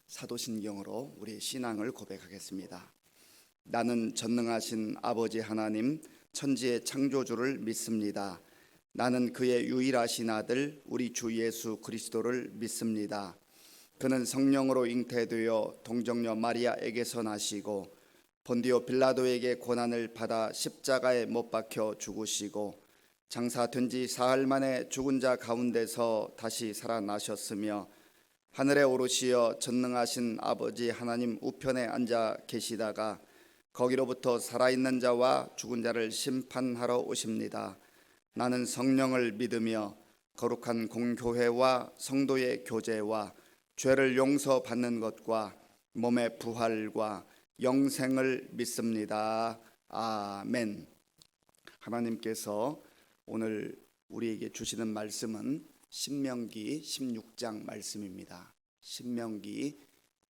사도신경으로 우리 신앙을 고백하겠습니다. 나는 전능하신 아버지 하나님 천지의 창조주를 믿습니다. 나는 그의 유일하신 아들 우리 주 예수 그리스도를 믿습니다. 그는 성령으로 잉태되어 동정녀 마리아에게서 나시고 본디오 빌라도에게 고난을 받아 십자가에 못 박혀 죽으시고 장사된 지 사흘 만에 죽은 자 가운데서 다시 살아나셨으며 하늘에 오르시어 전능하신 아버지 하나님 우편에 앉아 계시다가 거기로부터 살아있는 자와 죽은 자를 심판하러 오십니다. 나는 성령을 믿으며 거룩한 공교회와 성도의 교제와 죄를 용서받는 것과 몸의 부활과 영생을 믿습니다. 아멘. 하나님께서 오늘 우리에게 주시는 말씀은 신명기 16장 말씀입니다. 신명기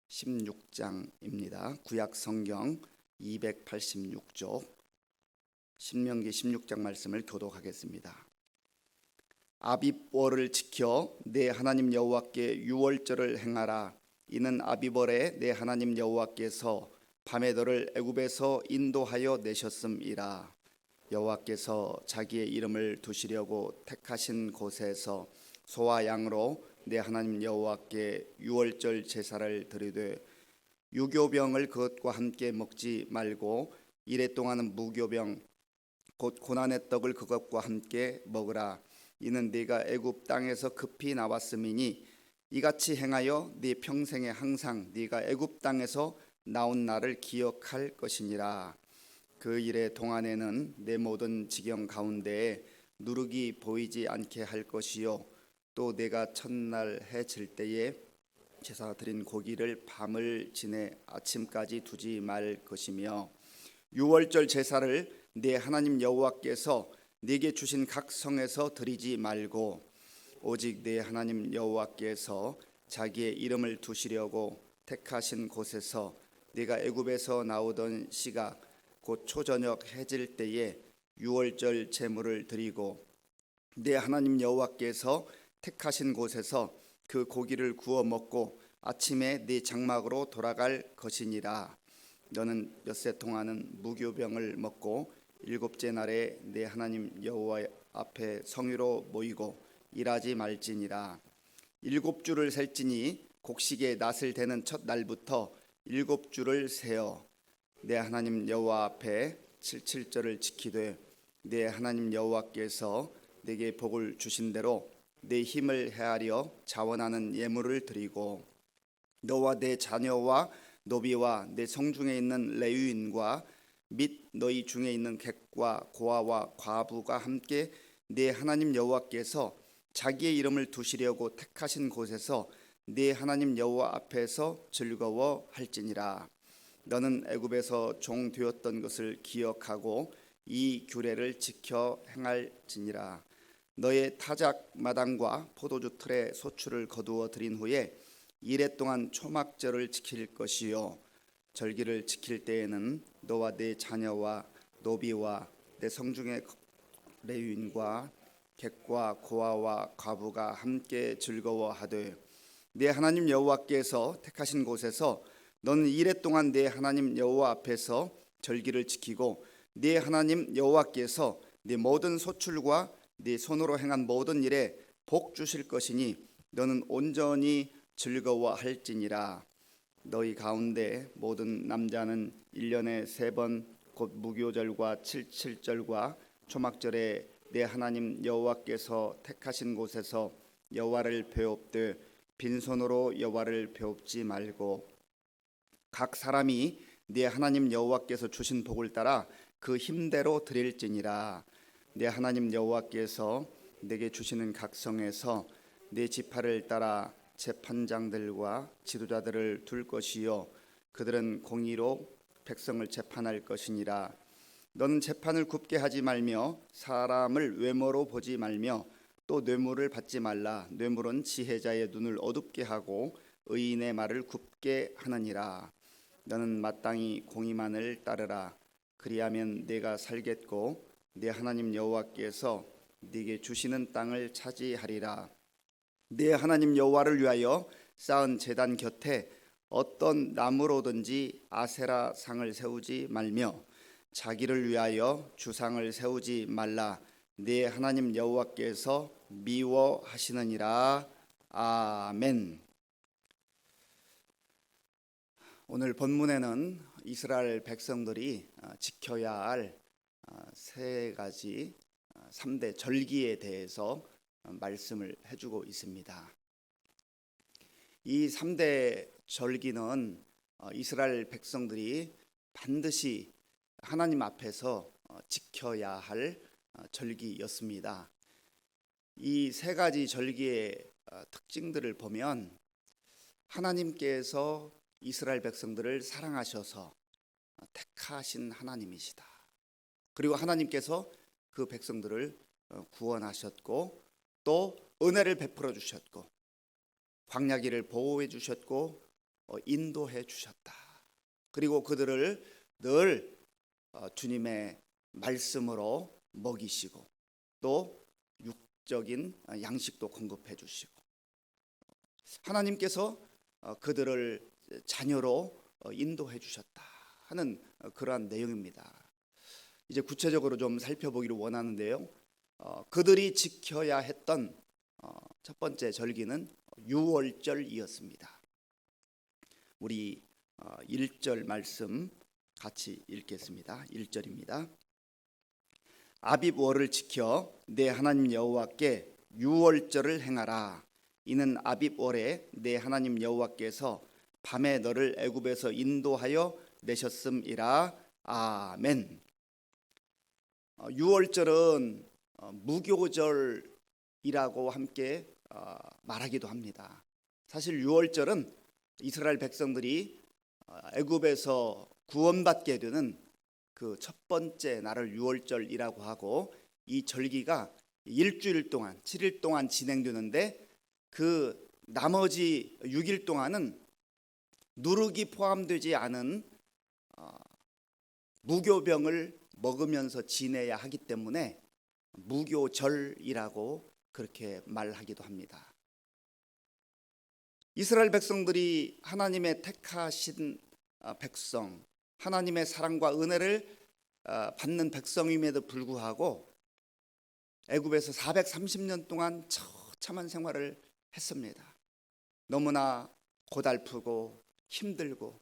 16장입니다. 구약 성경 286쪽 신명기 16장 말씀을 교독하겠습니다. 아빕월을 지켜 내 하나님 여호와께 유월절을 행하라. 이는 아빕월에 내 하나님 여호와께서 밤에 너를 애굽에서 인도하여 내셨음이라. 여호와께서 자기의 이름을 두시려고 택하신 곳에서 소와 양으로 내 하나님 여호와께 유월절 제사를 드리되 유교병을 그것과 함께 먹지 말고 이레 동안은 무교병 곧 고난의 떡을 그것과 함께 먹으라. 이는 네가 애굽 땅에서 급히 나왔음이니 이같이 행하여 네 평생에 항상 네가 애굽 땅에서 나온 날을 기억할 것이니라. 그 일의 동안에는 내 모든 지경 가운데에 누룩이 보이지 않게 할 것이요 또 내가 첫날 해 질 때에 제사 드린 고기를 밤을 지내 아침까지 두지 말 것이며 유월절 제사를 네 하나님 여호와께서 네게 주신 각 성에서 드리지 말고 오직 네 하나님 여호와께서 자기의 이름을 두시려고 택하신 곳에서 네가 애굽에서 나오던 시각 곧 초저녁 해질 때에 유월절 제물을 드리고 네 하나님 여호와께서 택하신 곳에서 그 고기를 구워 먹고 아침에 네 장막으로 돌아갈 것이니라. 너는 엿새 동안은 무교병을 먹고 일곱째 날에 내 하나님 여호와 앞에 성회로 모이고 일하지 말지니라. 일곱 주를 셀지니 곡식의 낫을 대는 첫 날부터 일곱 주를 세어 내 하나님 여호와 앞에 칠칠절을 지키되 내 하나님 여호와께서 내게 복을 주신 대로 내 힘을 헤아려 자원하는 예물을 드리고 너와 내 자녀와 노비와 내 성중에 있는 레위인과 및 너희 중에 있는 객과 고아와 과부가 함께 네 하나님 여호와께서 자기의 이름을 두시려고 택하신 곳에서 네 하나님 여호와 앞에서 즐거워할지니라. 너는 애굽에서 종 되었던 것을 기억하고 이 규례를 지켜 행할지니라. 너의 타작 마당과 포도주 틀에 소출을 거두어 들인 후에 이레 동안 초막절을 지킬 것이요 절기를 지킬 때에는 너와 네 자녀와 노비와 내 성중의 레위인과 객과 고아와 과부가 함께 즐거워하되 네 하나님 여호와께서 택하신 곳에서 너는 이레 동안 네 하나님 여호와 앞에서 절기를 지키고 네 하나님 여호와께서 네 모든 소출과 네 손으로 행한 모든 일에 복 주실 것이니 너는 온전히 즐거워할지니라. 너희 가운데 모든 남자는 1년에 3번 곧 무교절과 칠칠절과 초막절에 내 하나님 여호와께서 택하신 곳에서 여호와를 배웁되 빈손으로 여호와를 배웁지 말고 각 사람이 네 하나님 여호와께서 주신 복을 따라 그 힘대로 드릴지니라. 내 하나님 여호와께서 내게 주시는 각 성에서 내 지파를 따라 재판장들과 지도자들을 둘 것이요 그들은 공의로 백성을 재판할 것이니라. 너는 재판을 굽게 하지 말며 사람을 외모로 보지 말며 또 뇌물을 받지 말라. 뇌물은 지혜자의 눈을 어둡게 하고 의인의 말을 굽게 하느니라. 너는 마땅히 공의만을 따르라. 그리하면 내가 살겠고 네 하나님 여호와께서 네게 주시는 땅을 차지하리라. 네 하나님 여호와를 위하여 쌓은 제단 곁에 어떤 나무로든지 아세라 상을 세우지 말며 자기를 위하여 주상을 세우지 말라. 네 하나님 여호와께서 미워하시느니라. 아멘. 오늘 본문에는 이스라엘 백성들이 지켜야 할 세 가지 3대 절기에 대해서 말씀을 해주고 있습니다. 이 3대 절기는 이스라엘 백성들이 반드시 하나님 앞에서 지켜야 할 절기였습니다. 이 세 가지 절기의 특징들을 보면 하나님께서 이스라엘 백성들을 사랑하셔서 택하신 하나님이시다. 그리고 하나님께서 그 백성들을 구원하셨고 또 은혜를 베풀어 주셨고 광야길을 보호해 주셨고 인도해 주셨다. 그리고 그들을 늘 주님의 말씀으로 먹이시고 또 육적인 양식도 공급해 주시고 하나님께서 그들을 자녀로 인도해 주셨다 하는 그러한 내용입니다. 이제 구체적으로 좀 살펴보기를 원하는데요. 그들이 지켜야 했던 첫 번째 절기는 유월절이었습니다. 우리 1절 말씀 같이 읽겠습니다. 1절입니다. 아빕월을 지켜 내 하나님 여호와께 유월절을 행하라. 이는 아빕월에 내 하나님 여호와께서 밤에 너를 애굽에서 인도하여 내셨음이라. 아멘. 유월절은 무교절이라고 함께 말하기도 합니다. 사실 유월절은 이스라엘 백성들이 애굽에서 구원받게 되는 그 첫 번째 날을 유월절이라고 하고 이 절기가 일주일 동안 7일 동안 진행되는데 그 나머지 6일 동안은 누룩이 포함되지 않은 무교병을 먹으면서 지내야 하기 때문에 무교절이라고 그렇게 말하기도 합니다. 이스라엘 백성들이 하나님의 택하신 백성, 하나님의 사랑과 은혜를 받는 백성임에도 불구하고 애굽에서 430년 동안 처참한 생활을 했습니다. 너무나 고달프고 힘들고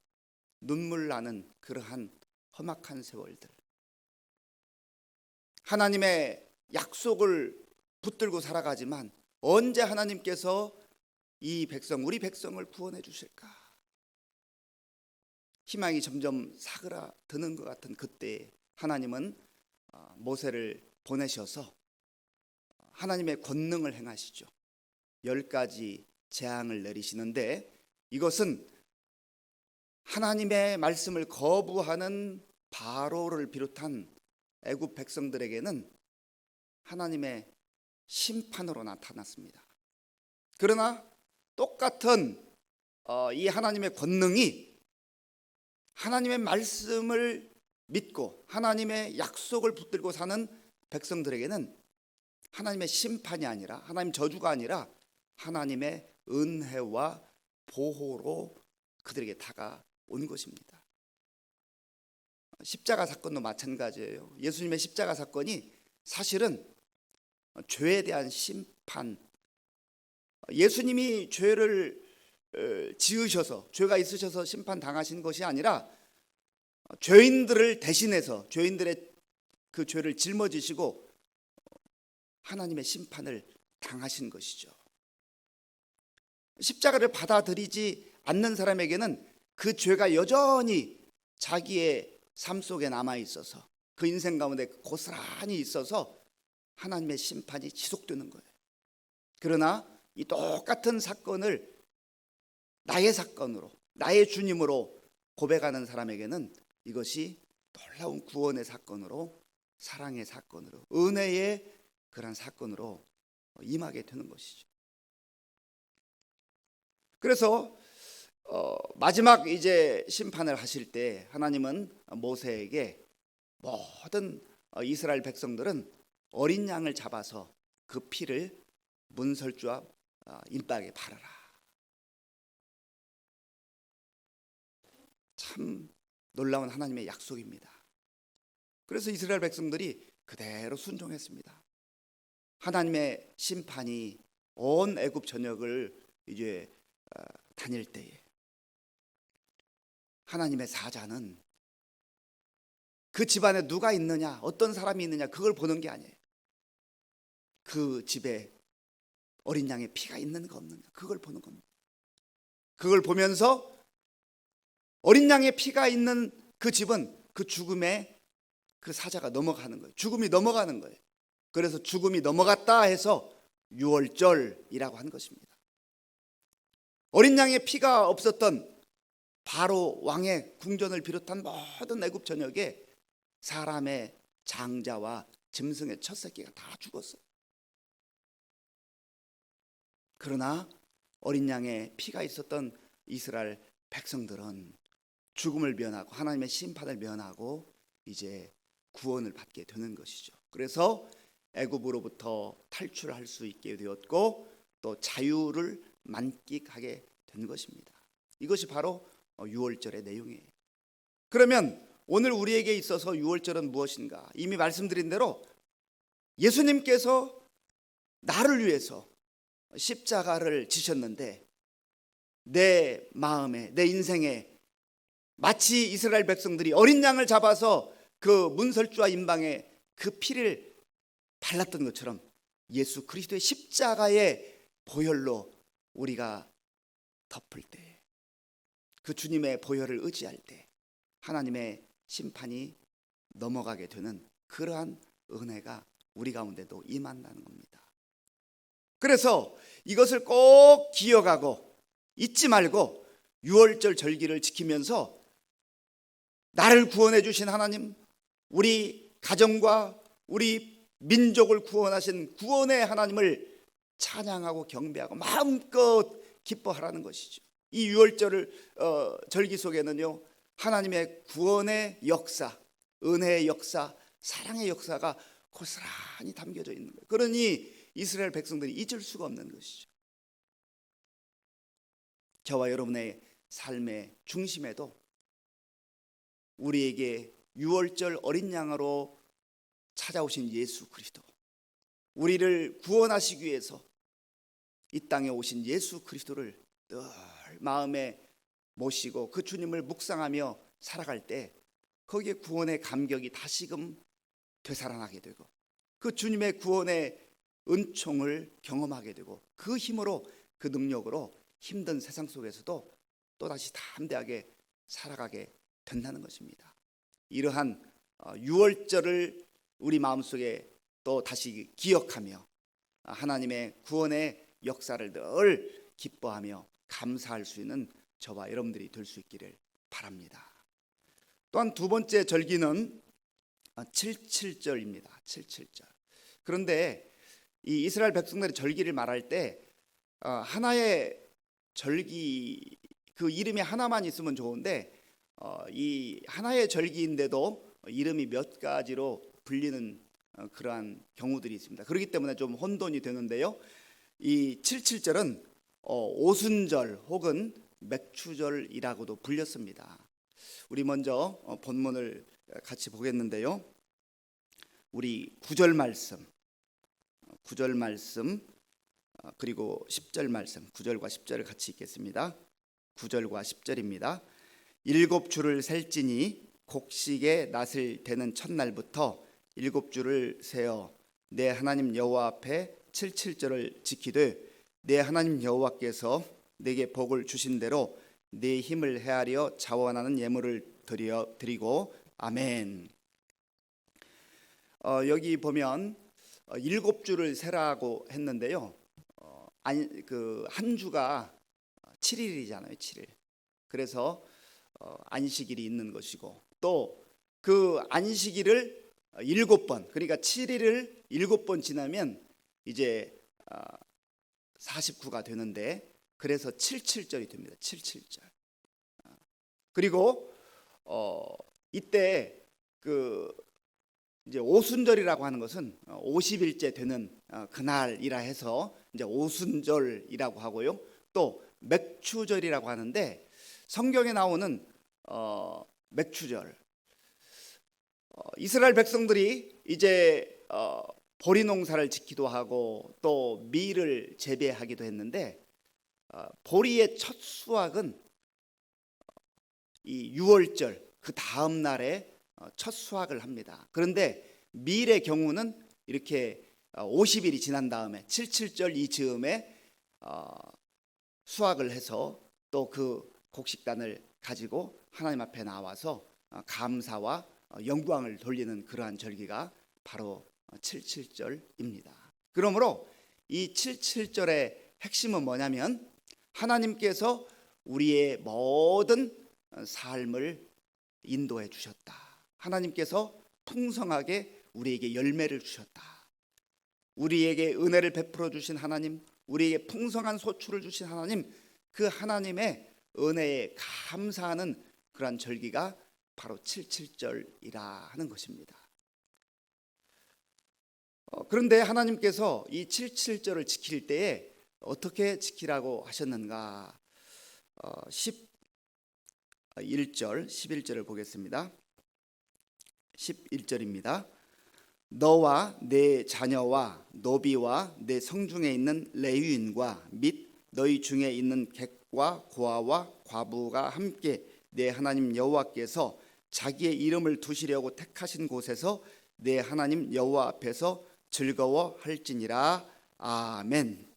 눈물 나는 그러한 험악한 세월들. 하나님의 약속을 붙들고 살아가지만 언제 하나님께서 이 백성, 우리 백성을 구원해 주실까? 희망이 점점 사그라드는 것 같은 그때 하나님은 모세를 보내셔서 하나님의 권능을 행하시죠. 10가지 재앙을 내리시는데 이것은 하나님의 말씀을 거부하는 바로를 비롯한 애굽 백성들에게는 하나님의 심판으로 나타났습니다. 그러나 똑같은 이 하나님의 권능이 하나님의 말씀을 믿고 하나님의 약속을 붙들고 사는 백성들에게는 하나님의 심판이 아니라 하나님 저주가 아니라 하나님의 은혜와 보호로 그들에게 다가온 것입니다. 십자가 사건도 마찬가지예요. 예수님의 십자가 사건이 사실은 죄에 대한 심판, 예수님이 죄를 지으셔서 죄가 있으셔서 심판 당하신 것이 아니라 죄인들을 대신해서 죄인들의 그 죄를 짊어지시고 하나님의 심판을 당하신 것이죠. 십자가를 받아들이지 않는 사람에게는 그 죄가 여전히 자기의 삶 속에 남아 있어서 그 인생 가운데 고스란히 있어서 하나님의 심판이 지속되는 거예요. 그러나 이 똑같은 사건을 나의 사건으로, 나의 주님으로 고백하는 사람에게는 이것이 놀라운 구원의 사건으로, 사랑의 사건으로, 은혜의 그런 사건으로 임하게 되는 것이죠. 그래서 마지막 이제 심판을 하실 때 하나님은 모세에게 모든 이스라엘 백성들은 어린 양을 잡아서 그 피를 문설주와 인박에 바르라. 참 놀라운 하나님의 약속입니다. 그래서 이스라엘 백성들이 그대로 순종했습니다. 하나님의 심판이 온 애굽 전역을 이제 다닐 때에 하나님의 사자는 그 집안에 누가 있느냐, 어떤 사람이 있느냐, 그걸 보는 게 아니에요. 그 집에 어린 양의 피가 있는가 없는가, 그걸 보는 겁니다. 그걸 보면서 어린 양의 피가 있는 그 집은 그 죽음에 그 사자가 넘어가는 거예요. 죽음이 넘어가는 거예요. 그래서 죽음이 넘어갔다 해서 유월절이라고 한 것입니다. 어린 양의 피가 없었던 바로 왕의 궁전을 비롯한 모든 애굽 전역에 사람의 장자와 짐승의 첫 새끼가 다 죽었어요. 그러나 어린 양의 피가 있었던 이스라엘 백성들은 죽음을 면하고 하나님의 심판을 면하고 이제 구원을 받게 되는 것이죠. 그래서 애굽으로부터 탈출할 수 있게 되었고 또 자유를 만끽하게 된 것입니다. 이것이 바로 유월절의 내용이에요. 그러면 오늘 우리에게 있어서 유월절은 무엇인가? 이미 말씀드린 대로 예수님께서 나를 위해서 십자가를 지셨는데 내 마음에, 내 인생에 마치 이스라엘 백성들이 어린 양을 잡아서 그 문설주와 임방에 그 피를 발랐던 것처럼 예수 그리스도의 십자가의 보혈로 우리가 덮을 때, 그 주님의 보혈을 의지할 때 하나님의 심판이 넘어가게 되는 그러한 은혜가 우리 가운데도 임한다는 겁니다. 그래서 이것을 꼭 기억하고 잊지 말고 유월절 절기를 지키면서 나를 구원해 주신 하나님, 우리 가정과 우리 민족을 구원하신 구원의 하나님을 찬양하고 경배하고 마음껏 기뻐하라는 것이죠. 이 유월절을 절기 속에는요, 하나님의 구원의 역사, 은혜의 역사, 사랑의 역사가 고스란히 담겨져 있는 거예요. 그러니 이스라엘 백성들이 잊을 수가 없는 것이죠. 저와 여러분의 삶의 중심에도 우리에게 유월절 어린 양으로 찾아오신 예수 그리스도, 우리를 구원하시기 위해서 이 땅에 오신 예수 그리스도를 늘 마음에 모시고 그 주님을 묵상하며 살아갈 때 거기에 구원의 감격이 다시금 되살아나게 되고 그 주님의 구원의 은총을 경험하게 되고 그 힘으로, 그 능력으로 힘든 세상 속에서도 또다시 담대하게 살아가게 된다는 것입니다. 이러한 유월절을 우리 마음속에 또 다시 기억하며 하나님의 구원의 역사를 늘 기뻐하며 감사할 수 있는 저와 여러분들이 될 수 있기를 바랍니다. 또한 두 번째 절기는 77절입니다. 77절. 그런데 이 이스라엘 백성들의 절기를 말할 때 하나의 절기, 그 이름이 하나만 있으면 좋은데 이 하나의 절기인데도 이름이 몇 가지로 불리는 그러한 경우들이 있습니다. 그렇기 때문에 좀 혼돈이 되는데요. 이 77절은 오순절 혹은 맥추절이라고도 불렸습니다. 우리 먼저 본문을 같이 보겠는데요. 우리 9절 말씀 그리고 10절 말씀, 9절과 10절을 같이 읽겠습니다. 9절과 10절입니다. 일곱 주를 셀지니 곡식의 낫을 대는 첫날부터 일곱 주를 세어 내 하나님 여호와 앞에 77절을 지키되 내 하나님 여호와께서 내게 복을 주신 대로 내 힘을 헤아려 자원하는 예물을 드리고 아멘. 여기 보면 일곱 주를 세라고 했는데요. 한 주가 7일이잖아요. 7일. 그래서 안식일이 있는 것이고 또 그 안식일을 7번, 그러니까 7일을 7번 지나면 이제 49가 되는데 그래서 77절이 됩니다. 77절. 그리고 이때 그 이제 오순절이라고 하는 것은 50일째 되는 그날이라 해서 이제 오순절이라고 하고요. 또 맥추절이라고 하는데 성경에 나오는 맥추절. 이스라엘 백성들이 이제 보리 농사를 짓기도 하고 또 밀을 재배하기도 했는데 보리의 첫 수확은 이 유월절 그 다음 날에 첫 수확을 합니다. 그런데 밀의 경우는 이렇게 50일이 지난 다음에 77절 이 즈음에 수확을 해서 또 그 곡식단을 가지고 하나님 앞에 나와서 감사와 영광을 돌리는 그러한 절기가 바로 77절입니다. 그러므로 이 77절의 핵심은 뭐냐면 하나님께서 우리의 모든 삶을 인도해 주셨다. 하나님께서 풍성하게 우리에게 열매를 주셨다. 우리에게 은혜를 베풀어 주신 하나님, 우리에게 풍성한 소출을 주신 하나님, 그 하나님의 은혜에 감사하는 그러한 절기가 바로 77절이라 하는 것입니다. 그런데 하나님께서 이 77절을 지킬 때에 어떻게 지키라고 하셨는가? 11절을 보겠습니다. 11절입니다. 너와 내 자녀와 노비와 내 성중에 있는 레위인과 및 너희 중에 있는 객과 고아와 과부가 함께 내 하나님 여호와께서 자기의 이름을 두시려고 택하신 곳에서 내 하나님 여호와 앞에서 즐거워할지니라. 아멘.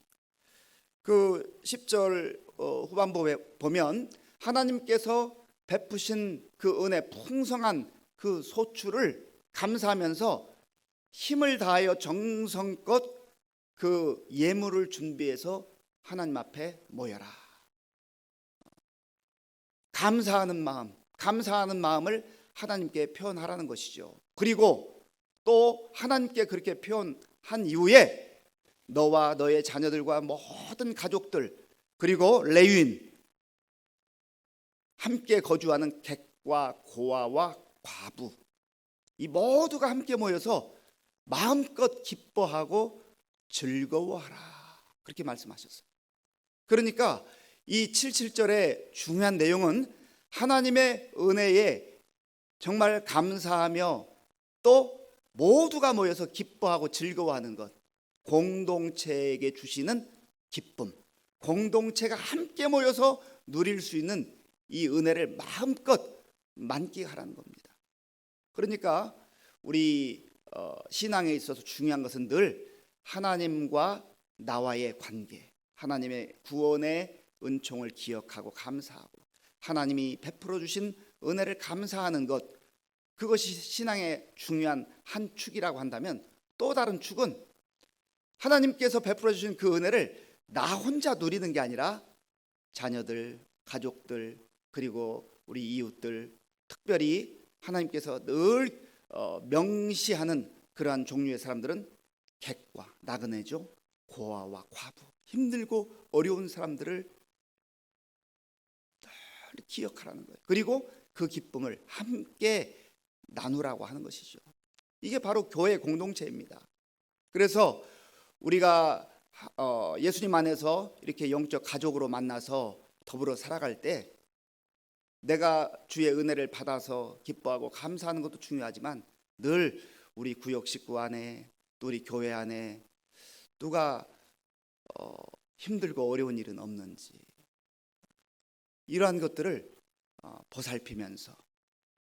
그 10절 후반부에 보면 하나님께서 베푸신 그 은혜 풍성한 그 소출을 감사하면서 힘을 다하여 정성껏 그 예물을 준비해서 하나님 앞에 모여라. 감사하는 마음을 하나님께 표현하라는 것이죠. 그리고 또 하나님께 그렇게 표현한 이후에 너와 너의 자녀들과 모든 가족들 그리고 레위인 함께 거주하는 객과 고아와 과부 이 모두가 함께 모여서 마음껏 기뻐하고 즐거워하라 그렇게 말씀하셨어요. 그러니까 이 77절의 중요한 내용은 하나님의 은혜에 정말 감사하며 또 모두가 모여서 기뻐하고 즐거워하는 것, 공동체에게 주시는 기쁨, 공동체가 함께 모여서 누릴 수 있는 이 은혜를 마음껏 만끽하라는 겁니다. 그러니까 우리 신앙에 있어서 중요한 것은 늘 하나님과 나와의 관계, 하나님의 구원의 은총을 기억하고 감사하고 하나님이 베풀어 주신 은혜를 감사하는 것, 그것이 신앙의 중요한 한 축이라고 한다면 또 다른 축은 하나님께서 베풀어 주신 그 은혜를 나 혼자 누리는 게 아니라 자녀들, 가족들 그리고 우리 이웃들, 특별히 하나님께서 늘 명시하는 그러한 종류의 사람들은 객과 나그네죠. 고아와 과부, 힘들고 어려운 사람들을 늘 기억하라는 거예요. 그리고 그 기쁨을 함께 나누라고 하는 것이죠. 이게 바로 교회 공동체입니다. 그래서 우리가 예수님 안에서 이렇게 영적 가족으로 만나서 더불어 살아갈 때 내가 주의 은혜를 받아서 기뻐하고 감사하는 것도 중요하지만 늘 우리 구역 식구 안에 또 우리 교회 안에 누가 힘들고 어려운 일은 없는지 이러한 것들을 보살피면서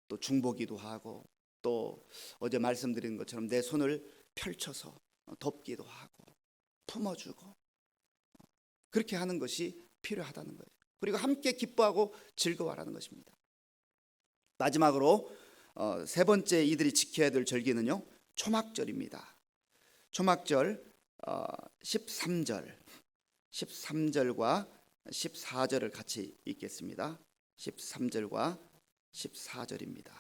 또 중보기도 하고 또 어제 말씀드린 것처럼 내 손을 펼쳐서 돕기도 하고 품어주고 그렇게 하는 것이 필요하다는 거예요. 그리고 함께 기뻐하고 즐거워하라는 것입니다. 마지막으로 세 번째 이들이 지켜야 될 절기는요, 초막절입니다. 초막절 13절과 14절을 같이 읽겠습니다. 13절과 14절입니다.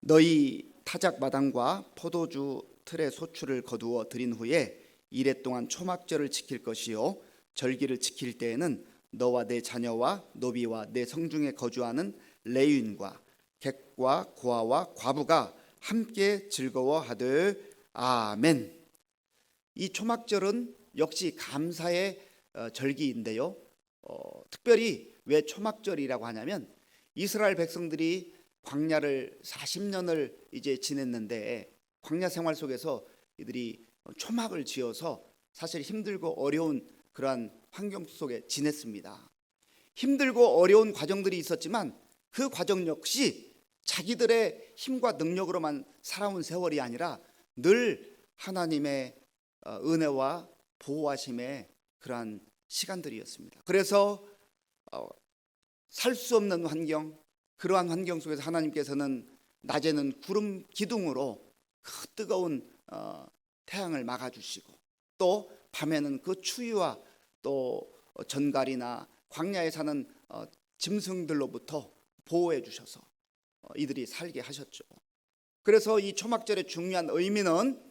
너희 타작 마당과 포도주 틀의 소출을 거두어 드린 후에 이레 동안 초막절을 지킬 것이요 절기를 지킬 때에는 너와 내 자녀와 노비와 내 성중에 거주하는 레위인과 객과 고아와 과부가 함께 즐거워하되 아멘. 이 초막절은 역시 감사의 절기인데요. 특별히 왜 초막절이라고 하냐면 이스라엘 백성들이 광야를 40년을 이제 지냈는데 광야 생활 속에서 이들이 초막을 지어서 사실 힘들고 어려운 그러한 환경 속에 지냈습니다. 힘들고 어려운 과정들이 있었지만 그 과정 역시 자기들의 힘과 능력으로만 살아온 세월이 아니라 늘 하나님의 은혜와 보호하심의 그러한 시간들이었습니다. 그래서 살 수 없는 환경, 그러한 환경 속에서 하나님께서는 낮에는 구름 기둥으로 그 뜨거운 태양을 막아주시고 또 밤에는 그 추위와 또 전갈이나 광야에 사는 짐승들로부터 보호해 주셔서 이들이 살게 하셨죠. 그래서 이 초막절의 중요한 의미는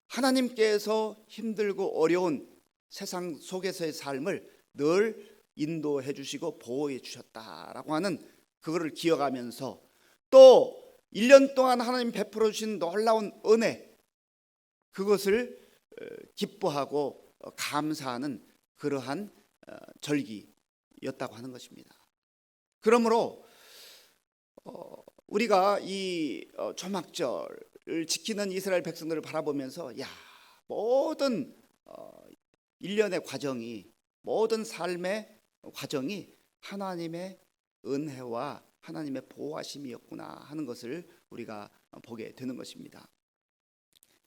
하나님께서 힘들고 어려운 세상 속에서의 삶을 늘 인도해 주시고 보호해 주셨다라고 하는 그거를 기억하면서 또 1년 동안 하나님 베풀어 주신 놀라운 은혜, 그것을 기뻐하고 감사하는 그러한 절기였다고 하는 것입니다. 그러므로 우리가 이 초막절을 지키는 이스라엘 백성들을 바라보면서 모든 일련의 과정이, 모든 삶의 과정이 하나님의 은혜와 하나님의 보호하심이었구나 하는 것을 우리가 보게 되는 것입니다.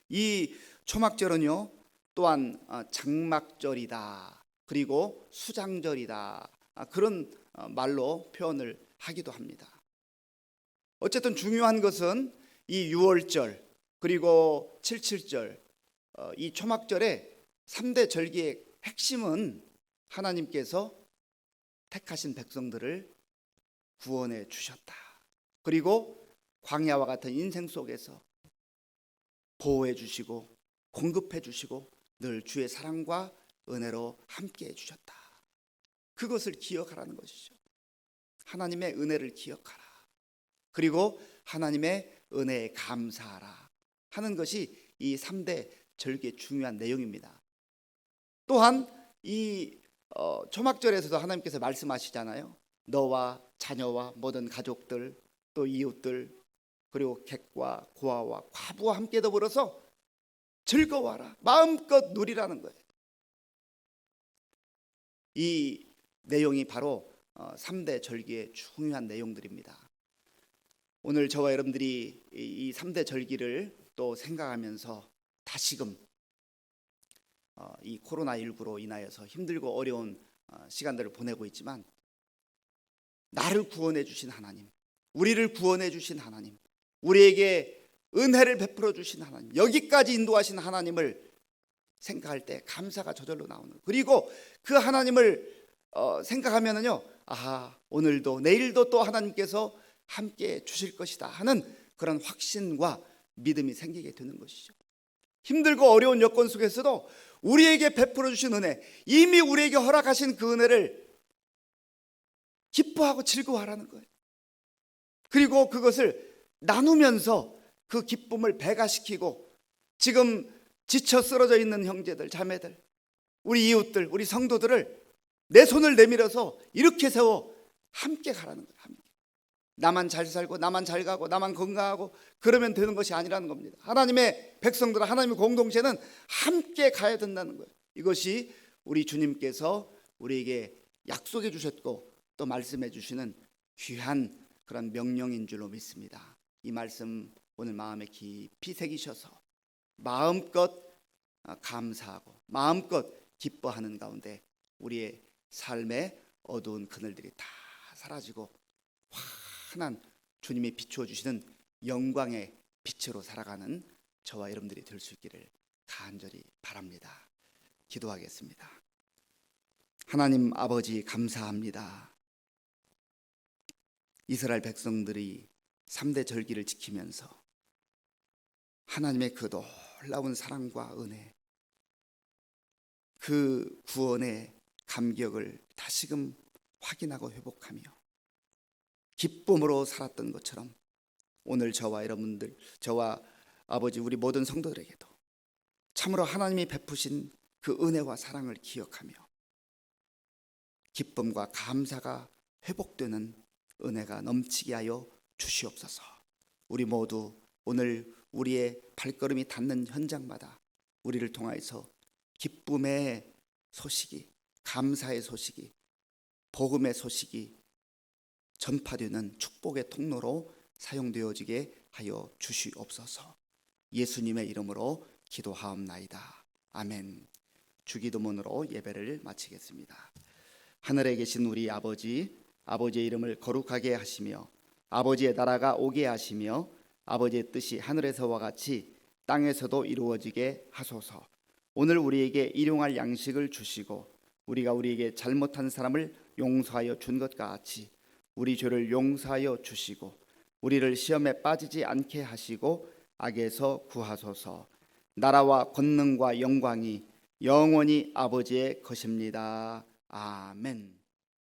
이 초막절은요 또한 장막절이다, 그리고 수장절이다, 그런 말로 표현을 하기도 합니다. 어쨌든 중요한 것은 이 유월절 그리고 칠칠절, 이 초막절의 3대 절기의 핵심은 하나님께서 택하신 백성들을 구원해 주셨다, 그리고 광야와 같은 인생 속에서 보호해 주시고 공급해 주시고 늘 주의 사랑과 은혜로 함께 해 주셨다, 그것을 기억하라는 것이죠. 하나님의 은혜를 기억하라, 그리고 하나님의 은혜에 감사하라 하는 것이 이 3대 절기의 중요한 내용입니다. 또한 이 초막절에서도 하나님께서 말씀하시잖아요. 너와 자녀와 모든 가족들, 또 이웃들, 그리고 객과 고아와 과부와 함께 더불어서 즐거워하라, 마음껏 누리라는 거예요. 이 내용이 바로 3대 절기의 중요한 내용들입니다. 오늘 저와 여러분들이 이 3대 절기를 또 생각하면서 다시금 이 코로나19로 인하여서 힘들고 어려운 시간들을 보내고 있지만 나를 구원해 주신 하나님, 우리를 구원해 주신 하나님, 우리에게 은혜를 베풀어 주신 하나님, 여기까지 인도하신 하나님을 생각할 때 감사가 저절로 나오는, 그리고 그 하나님을 생각하면은요, 오늘도 내일도 또 하나님께서 함께 주실 것이다 하는 그런 확신과 믿음이 생기게 되는 것이죠. 힘들고 어려운 여건 속에서도 우리에게 베풀어 주신 은혜, 이미 우리에게 허락하신 그 은혜를 기뻐하고 즐거워하라는 거예요. 그리고 그것을 나누면서 그 기쁨을 배가시키고 지금 지쳐 쓰러져 있는 형제들, 자매들, 우리 이웃들, 우리 성도들을 내 손을 내밀어서 이렇게 세워 함께 가라는 거예요. 함께. 나만 잘 살고 나만 잘 가고 나만 건강하고 그러면 되는 것이 아니라는 겁니다. 하나님의 백성들, 하나님의 공동체는 함께 가야 된다는 거예요. 이것이 우리 주님께서 우리에게 약속해 주셨고 또 말씀해 주시는 귀한 그런 명령인 줄로 믿습니다. 이 말씀 오늘 마음에 깊이 새기셔서 마음껏 감사하고 마음껏 기뻐하는 가운데 우리의 삶의 어두운 그늘들이 다 사라지고 환한 주님이 비추어 주시는 영광의 빛으로 살아가는 저와 여러분들이 될 수 있기를 간절히 바랍니다. 기도하겠습니다. 하나님 아버지, 감사합니다. 이스라엘 백성들이 3대 절기를 지키면서 하나님의 그 놀라운 사랑과 은혜, 그 구원의 감격을 다시금 확인하고 회복하며 기쁨으로 살았던 것처럼 오늘 저와 여러분들, 저와 아버지, 우리 모든 성도들에게도 참으로 하나님이 베푸신 그 은혜와 사랑을 기억하며 기쁨과 감사가 회복되는 은혜가 넘치게 하여 주시옵소서. 우리 모두 오늘 우리의 발걸음이 닿는 현장마다 우리를 통하여서 기쁨의 소식이, 감사의 소식이, 복음의 소식이 전파되는 축복의 통로로 사용되어지게 하여 주시옵소서. 예수님의 이름으로 기도하옵나이다. 아멘. 주기도문으로 예배를 마치겠습니다. 하늘에 계신 우리 아버지, 아버지의 이름을 거룩하게 하시며 아버지의 나라가 오게 하시며 아버지의 뜻이 하늘에서와 같이 땅에서도 이루어지게 하소서. 오늘 우리에게 일용할 양식을 주시고 우리가 우리에게 잘못한 사람을 용서하여 준 것 같이 우리 죄를 용서하여 주시고 우리를 시험에 빠지지 않게 하시고 악에서 구하소서. 나라와 권능과 영광이 영원히 아버지의 것입니다. 아멘.